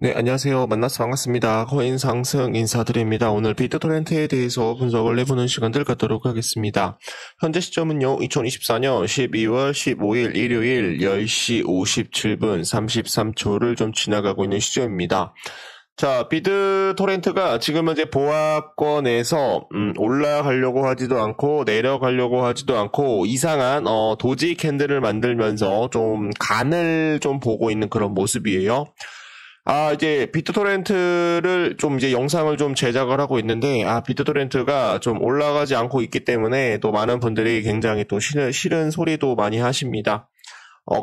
네, 안녕하세요. 만나서 반갑습니다. 코인 상승 인사드립니다. 오늘 비트토렌트에 대해서 분석을 해보는 시간들 갖도록 하겠습니다. 현재 시점은요, 2024년 12월 15일 일요일 10시 57분 33초를 좀 지나가고 있는 시점입니다. 자, 비트토렌트가 지금 현재 보합권에서 올라가려고 하지도 않고 내려가려고 하지도 않고 이상한 도지 캔들을 만들면서 좀 간을 좀 보고 있는 그런 모습이에요. 이제 비트토렌트를 좀 이제 영상을 좀 제작을 하고 있는데, 비트토렌트가 좀 올라가지 않고 있기 때문에 또 많은 분들이 굉장히 또 싫은 소리도 많이 하십니다.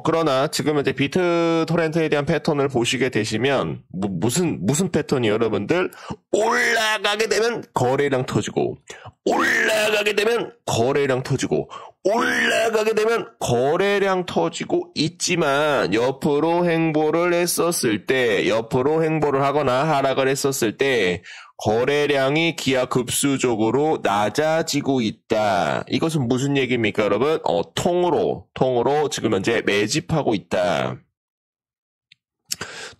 그러나 지금 이제 비트토렌트에 대한 패턴을 보시게 되시면, 무슨 패턴이 여러분들? 올라가게 되면 거래량 터지고, 올라가게 되면 거래량 터지고, 올라가게 되면 거래량 터지고 있지만 옆으로 행보를 했었을 때, 옆으로 행보를 하거나 하락을 했었을 때 거래량이 기하급수적으로 낮아지고 있다. 이것은 무슨 얘기입니까, 여러분? 통으로 지금 현재 매집하고 있다.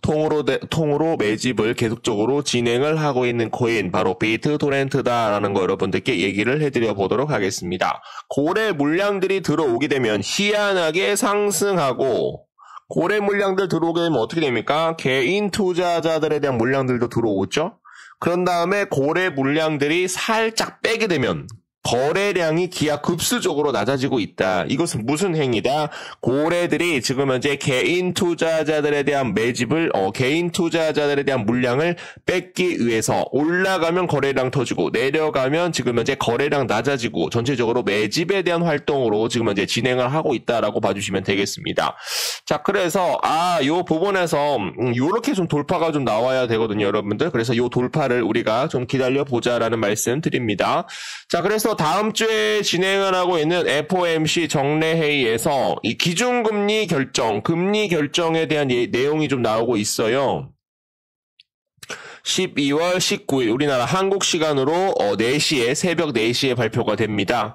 통으로 매집을 계속적으로 진행을 하고 있는 코인, 바로 비트토렌트다라는 거 여러분들께 얘기를 해드려 보도록 하겠습니다. 고래 물량들이 들어오게 되면 희한하게 상승하고, 고래 물량들 들어오게 되면 어떻게 됩니까? 개인 투자자들에 대한 물량들도 들어오죠? 그런 다음에 고래 물량들이 살짝 빼게 되면 거래량이 기하급수적으로 낮아지고 있다. 이것은 무슨 행위다? 고래들이 지금 현재 개인 투자자들에 대한 매집을, 개인 투자자들에 대한 물량을 뺏기 위해서 올라가면 거래량 터지고 내려가면 지금 현재 거래량 낮아지고 전체적으로 매집에 대한 활동으로 지금 현재 진행을 하고 있다라고 봐주시면 되겠습니다. 자, 그래서 요 부분에서 요렇게 좀 돌파가 좀 나와야 되거든요, 여러분들. 그래서 요 돌파를 우리가 좀 기다려 보자라는 말씀 드립니다. 자, 그래서 다음 주에 진행을 하고 있는 FOMC 정례회의에서 이 기준금리 결정, 금리 결정에 대한 내용이 좀 나오고 있어요. 12월 19일 우리나라 한국 시간으로 4시에 새벽 4시에 발표가 됩니다.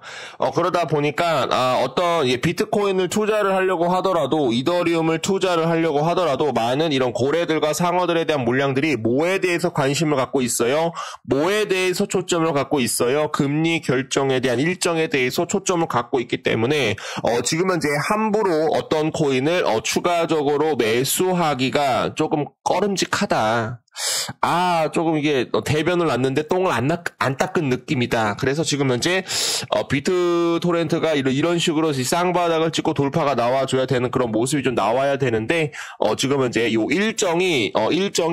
그러다 보니까 어떤 비트코인을 투자를 하려고 하더라도 이더리움을 투자를 하려고 하더라도 많은 이런 고래들과 상어들에 대한 물량들이 뭐에 대해서 관심을 갖고 있어요? 뭐에 대해서 초점을 갖고 있어요? 금리 결정에 대한 일정에 대해서 초점을 갖고 있기 때문에 지금 현재 함부로 어떤 코인을 추가적으로 매수하기가 조금 꺼름직하다. 조금 이게 대변을 놨는데 똥을 안 닦은 느낌이다. 그래서 지금 현재 비트토렌트가 이런 식으로 쌍바닥을 찍고 돌파가 나와줘야 되는 그런 모습이 좀 나와야 되는데 지금 현재 요 일정이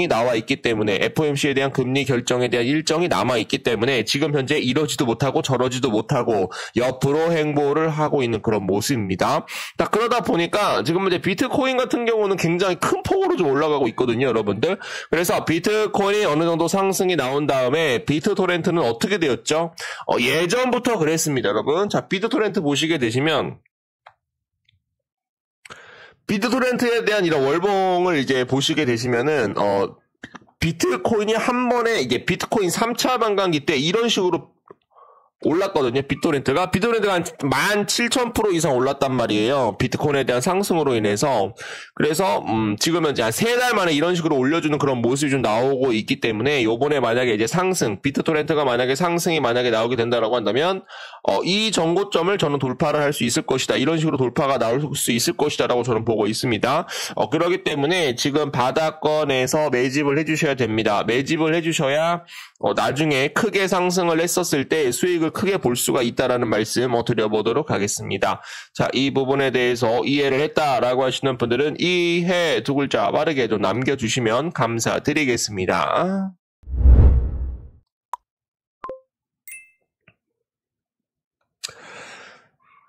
나와 있기 때문에 FOMC에 대한 금리 결정에 대한 일정이 남아 있기 때문에 지금 현재 이러지도 못하고 저러지도 못하고 옆으로 행보를 하고 있는 그런 모습입니다. 그러다 보니까 지금 현재 비트코인 같은 경우는 굉장히 큰 폭으로 좀 올라가고 있거든요, 여러분들. 그래서 비트코인이 어느 정도 상승이 나온 다음에 비트토렌트는 어떻게 되었죠? 예전부터 그랬습니다, 여러분. 자, 비트토렌트 보시게 되시면 비트토렌트에 대한 이런 월봉을 이제 보시게 되시면은 비트코인이 한 번에 이게 비트코인 3차 반감기 때 이런 식으로 올랐거든요. 비트토렌트가 한 17,000% 이상 올랐단 말이에요. 비트코인에 대한 상승으로 인해서. 그래서 지금 현재 한 3달 만에 이런 식으로 올려주는 그런 모습이 좀 나오고 있기 때문에 요번에 만약에 이제 비트토렌트가 만약에 상승이 나오게 된다라고 한다면 이 전고점을 저는 돌파를 할 수 있을 것이다. 이런 식으로 돌파가 나올 수 있을 것이다라고 저는 보고 있습니다. 그렇기 때문에 지금 바닥권에서 매집을 해주셔야 됩니다. 매집을 해주셔야 나중에 크게 상승을 했었을 때 수익을 크게 볼 수가 있다라는 말씀 드려보도록 하겠습니다. 자, 이 부분에 대해서 이해를 했다라고 하시는 분들은 이해 두 글자 빠르게 좀 남겨주시면 감사드리겠습니다.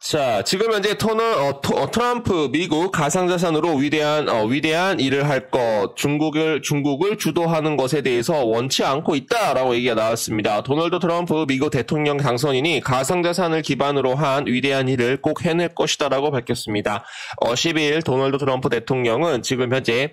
자, 지금 현재 트럼프 미국 가상자산으로 위대한 일을 할 것, 중국을 주도하는 것에 대해서 원치 않고 있다라고 얘기가 나왔습니다. 도널드 트럼프 미국 대통령 당선인이 가상자산을 기반으로 한 위대한 일을 꼭 해낼 것이다라고 밝혔습니다. 12일 도널드 트럼프 대통령은 지금 현재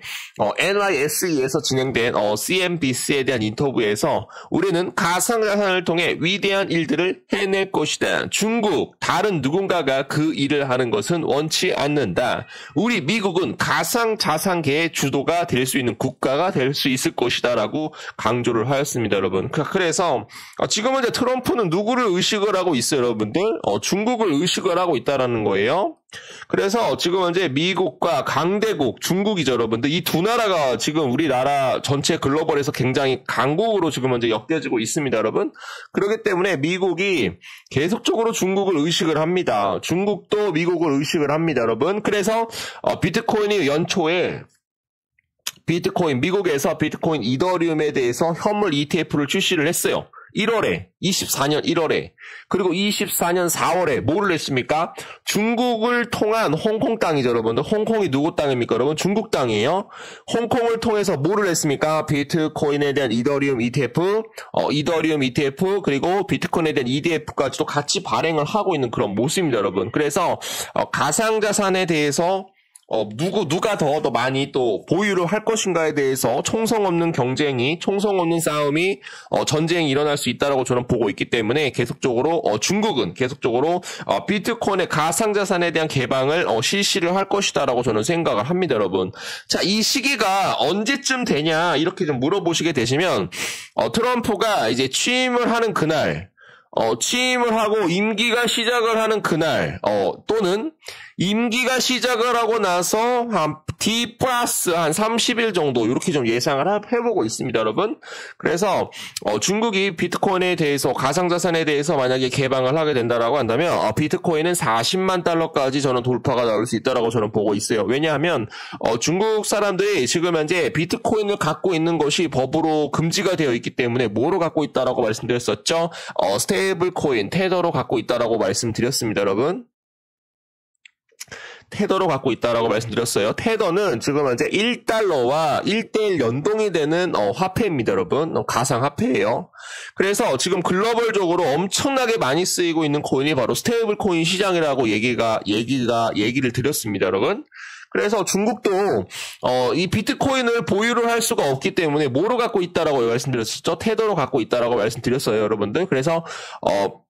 NYSE에서 진행된 CNBC에 대한 인터뷰에서 우리는 가상자산을 통해 위대한 일들을 해낼 것이다. 중국, 다른 누군가 국가가 그 일을 하는 것은 원치 않는다. 우리 미국은 가상자산계의 주도가 될 수 있는 국가가 될 수 있을 것이다라고 강조를 하였습니다, 여러분. 그래서 지금은 이제 트럼프는 누구를 의식을 하고 있어요, 여러분들? 중국을 의식을 하고 있다라는 거예요. 그래서 지금 이제 미국과 강대국 중국이죠, 여러분들. 이 두 나라가 지금 우리나라 전체 글로벌에서 굉장히 강국으로 지금 이제 엮여지고 있습니다, 여러분. 그렇기 때문에 미국이 계속적으로 중국을 의식을 합니다. 중국도 미국을 의식을 합니다, 여러분. 그래서 비트코인이 연초에 미국에서 비트코인 이더리움에 대해서 현물 ETF를 출시를 했어요. 24년 1월에. 그리고 24년 4월에 뭐를 했습니까? 중국을 통한 홍콩 땅이죠, 여러분들. 홍콩이 누구 땅입니까, 여러분? 중국 땅이에요. 홍콩을 통해서 뭐를 했습니까? 비트코인에 대한 이더리움 ETF, 그리고 비트코인에 대한 EDF까지도 같이 발행을 하고 있는 그런 모습입니다, 여러분. 그래서 가상자산에 대해서 누가 더 많이 또 보유를 할 것인가에 대해서 총성 없는 싸움이, 전쟁이 일어날 수 있다라고 저는 보고 있기 때문에 계속적으로, 중국은 계속적으로, 비트코인의 가상자산에 대한 개방을, 실시를 할 것이다라고 저는 생각을 합니다, 여러분. 자, 이 시기가 언제쯤 되냐, 이렇게 좀 물어보시게 되시면, 트럼프가 이제 취임을 하는 그날, 취임을 하고 임기가 시작을 하는 그날, 또는 임기가 시작을 하고 나서 D 플러스 한 30일 정도 이렇게 좀 예상을 해보고 있습니다, 여러분. 그래서 중국이 비트코인에 대해서 가상자산에 대해서 만약에 개방을 하게 된다라고 한다면 비트코인은 40만 달러까지 저는 돌파가 나올 수 있다라고 저는 보고 있어요. 왜냐하면 중국 사람들이 지금 현재 비트코인을 갖고 있는 것이 법으로 금지가 되어 있기 때문에 뭐로 갖고 있다라고 말씀드렸었죠? 스테이블 코인, 테더로 갖고 있다라고 말씀드렸습니다, 여러분. 테더로 갖고 있다라고 말씀드렸어요. 테더는 지금 현재 1달러와 1대1 연동이 되는 화폐입니다, 여러분. 가상화폐예요. 그래서 지금 글로벌적으로 엄청나게 많이 쓰이고 있는 코인이 바로 스테이블 코인 시장이라고 얘기를 드렸습니다, 여러분. 그래서 중국도 이 비트코인을 보유를 할 수가 없기 때문에 뭐로 갖고 있다라고 말씀드렸었죠? 테더로 갖고 있다라고 말씀드렸어요, 여러분들. 그래서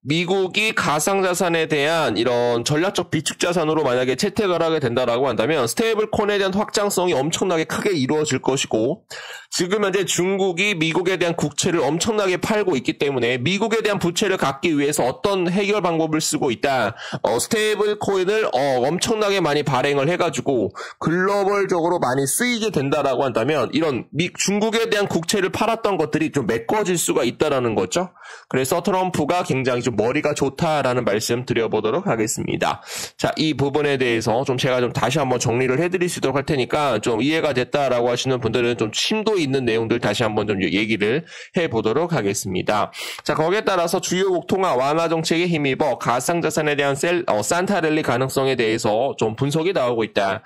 미국이 가상자산에 대한 이런 전략적 비축자산으로 만약에 채택을 하게 된다라고 한다면 스테이블 코인에 대한 확장성이 엄청나게 크게 이루어질 것이고, 지금 현재 중국이 미국에 대한 국채를 엄청나게 팔고 있기 때문에 미국에 대한 부채를 갚기 위해서 어떤 해결 방법을 쓰고 있다. 스테이블 코인을 엄청나게 많이 발행을 해가지고 글로벌적으로 많이 쓰이게 된다라고 한다면 이런 중국에 대한 국채를 팔았던 것들이 좀 메꿔질 수가 있다라는 거죠. 그래서 트럼프가 굉장히 좀 머리가 좋다라는 말씀 드려보도록 하겠습니다. 자, 이 부분에 대해서 좀 제가 좀 다시 한번 정리를 해드릴 수 있도록 할 테니까 좀 이해가 됐다라고 하시는 분들은 좀 심도 있는 내용들 다시 한번 좀 얘기를 해보도록 하겠습니다. 자, 거기에 따라서 주요국 통화 완화 정책에 힘입어 가상자산에 대한 산타랠리 가능성에 대해서 좀 분석이 나오고 있다.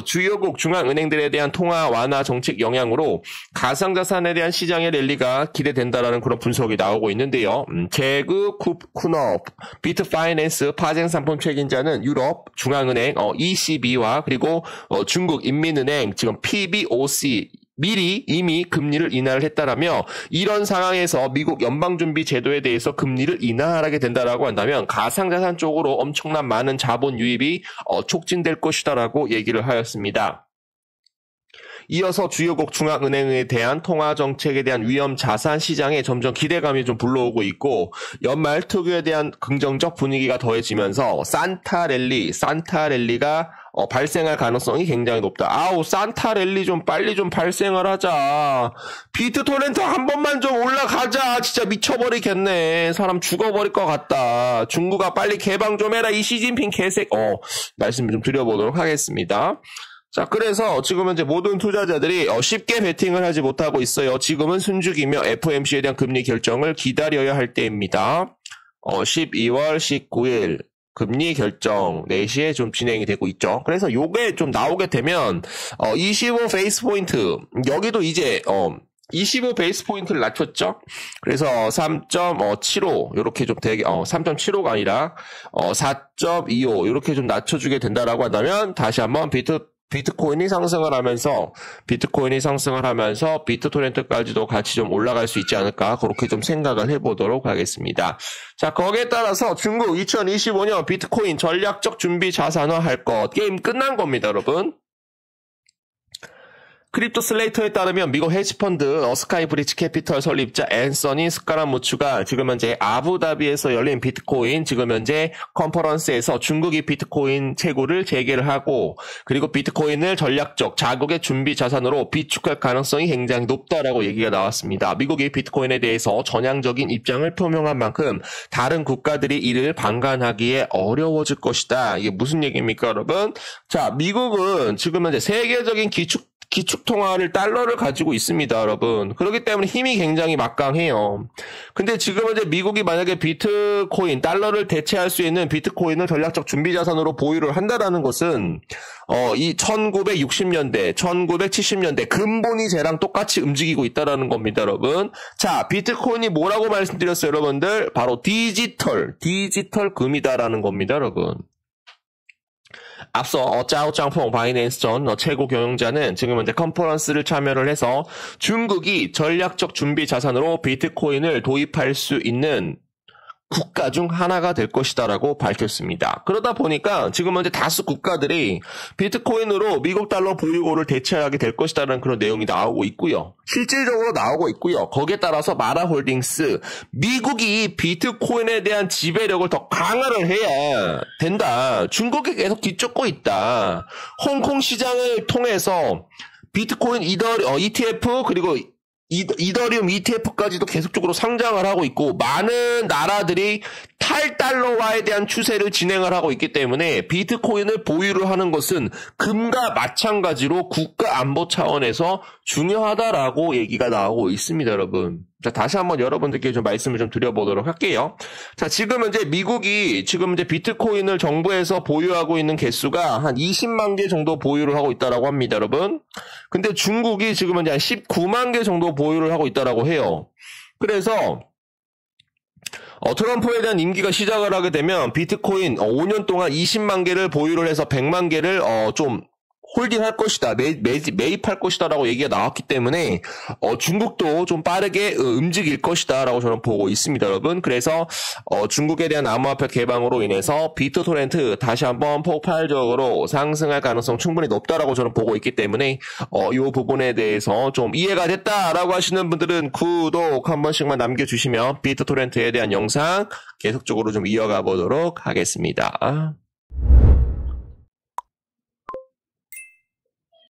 주요국 중앙은행들에 대한 통화 완화 정책 영향으로 가상자산에 대한 시장의 랠리가 기대된다라는 그런 분석이 나오고 있는데요. 제그 쿠너 비트파이낸스 파생상품 책임자는 유럽 중앙은행 ECB와 그리고 중국 인민은행 지금 PBOC 미리 이미 금리를 인하를 했다라며 이런 상황에서 미국 연방준비제도에 대해서 금리를 인하하게 된다라고 한다면 가상자산 쪽으로 엄청난 많은 자본 유입이 촉진될 것이다라고 얘기를 하였습니다. 이어서 주요국 중앙은행에 대한 통화정책에 대한 위험 자산 시장에 점점 기대감이 좀 불러오고 있고 연말 특유에 대한 긍정적 분위기가 더해지면서 산타랠리가 발생할 가능성이 굉장히 높다. 산타랠리 좀 빨리 좀 발생을 하자. 비트토렌트 한 번만 좀 올라가자. 진짜 미쳐버리겠네. 사람 죽어버릴 것 같다. 중국아 빨리 개방 좀 해라. 이 시진핑 개색. 말씀 좀 드려보도록 하겠습니다. 자, 그래서 지금 현재 모든 투자자들이 쉽게 베팅을 하지 못하고 있어요. 지금은 순죽이며 FOMC에 대한 금리 결정을 기다려야 할 때입니다. 12월 19일 금리 결정 4시에 좀 진행이 되고 있죠. 그래서 요게 좀 나오게 되면 25 베이스 포인트 여기도 이제 25 베이스 포인트를 낮췄죠. 그래서 3.75 이렇게 좀 되게 3.75가 아니라 4.25 이렇게 좀 낮춰주게 된다라고 한다면 다시 한번 비트코인이 상승을 하면서 비트토렌트까지도 같이 좀 올라갈 수 있지 않을까 그렇게 좀 생각을 해보도록 하겠습니다. 자, 거기에 따라서 중국 2025년 비트코인 전략적 준비 자산화 할 것 게임 끝난 겁니다, 여러분. 크립토 슬레이터에 따르면 미국 헤지펀드 스카이 브리지 캐피털 설립자 앤서니 스카라무츠가 지금 현재 아부다비에서 열린 비트코인 지금 현재 컨퍼런스에서 중국이 비트코인 채굴을 재개를 하고 그리고 비트코인을 전략적 자국의 준비 자산으로 비축할 가능성이 굉장히 높다라고 얘기가 나왔습니다. 미국이 비트코인에 대해서 전향적인 입장을 표명한 만큼 다른 국가들이 이를 방관하기에 어려워질 것이다. 이게 무슨 얘기입니까, 여러분? 자, 미국은 지금 현재 세계적인 기축통화를 달러를 가지고 있습니다, 여러분. 그렇기 때문에 힘이 굉장히 막강해요. 근데 지금 현재 미국이 만약에 비트코인, 달러를 대체할 수 있는 비트코인을 전략적 준비자산으로 보유를 한다라는 것은 이 1960년대, 1970년대 근본이 쟤랑 똑같이 움직이고 있다라는 겁니다, 여러분. 자, 비트코인이 뭐라고 말씀드렸어요, 여러분들? 바로 디지털 금이다라는 겁니다, 여러분. 앞서 짜오짱퐁 바이낸스 전 최고 경영자는 지금 현재 컨퍼런스를 참여를 해서 중국이 전략적 준비 자산으로 비트코인을 도입할 수 있는 국가 중 하나가 될 것이다라고 밝혔습니다. 그러다 보니까 지금 현재 다수 국가들이 비트코인으로 미국 달러 보유고를 대체하게 될 것이다라는 그런 내용이 나오고 있고요. 실질적으로 나오고 있고요. 거기에 따라서 마라홀딩스, 미국이 비트코인에 대한 지배력을 더 강화를 해야 된다. 중국이 계속 뒤쫓고 있다. 홍콩 시장을 통해서 비트코인 ETF 그리고 이더리움 ETF까지도 계속적으로 상장을 하고 있고 많은 나라들이 탈달러화에 대한 추세를 진행을 하고 있기 때문에 비트코인을 보유를 하는 것은 금과 마찬가지로 국가 안보 차원에서 중요하다라고 얘기가 나오고 있습니다, 여러분. 자, 다시 한번 여러분들께 좀 말씀을 좀 드려보도록 할게요. 자, 지금 현재 미국이 지금 이제 비트코인을 정부에서 보유하고 있는 개수가 한 20만 개 정도 보유를 하고 있다라고 합니다, 여러분. 근데 중국이 지금 현재 한 19만 개 정도 보유를 하고 있다라고 해요. 그래서 트럼프에 대한 임기가 시작을 하게 되면 비트코인 5년 동안 20만 개를 보유를 해서 100만 개를 좀 홀딩할 것이다, 매입할 것이다라고 얘기가 나왔기 때문에 중국도 좀 빠르게 움직일 것이다라고 저는 보고 있습니다, 여러분. 그래서 중국에 대한 암호화폐 개방으로 인해서 비트토렌트 다시 한번 폭발적으로 상승할 가능성 충분히 높다라고 저는 보고 있기 때문에 이 부분에 대해서 좀 이해가 됐다라고 하시는 분들은 구독 한 번씩만 남겨주시면 비트토렌트에 대한 영상 계속적으로 좀 이어가 보도록 하겠습니다.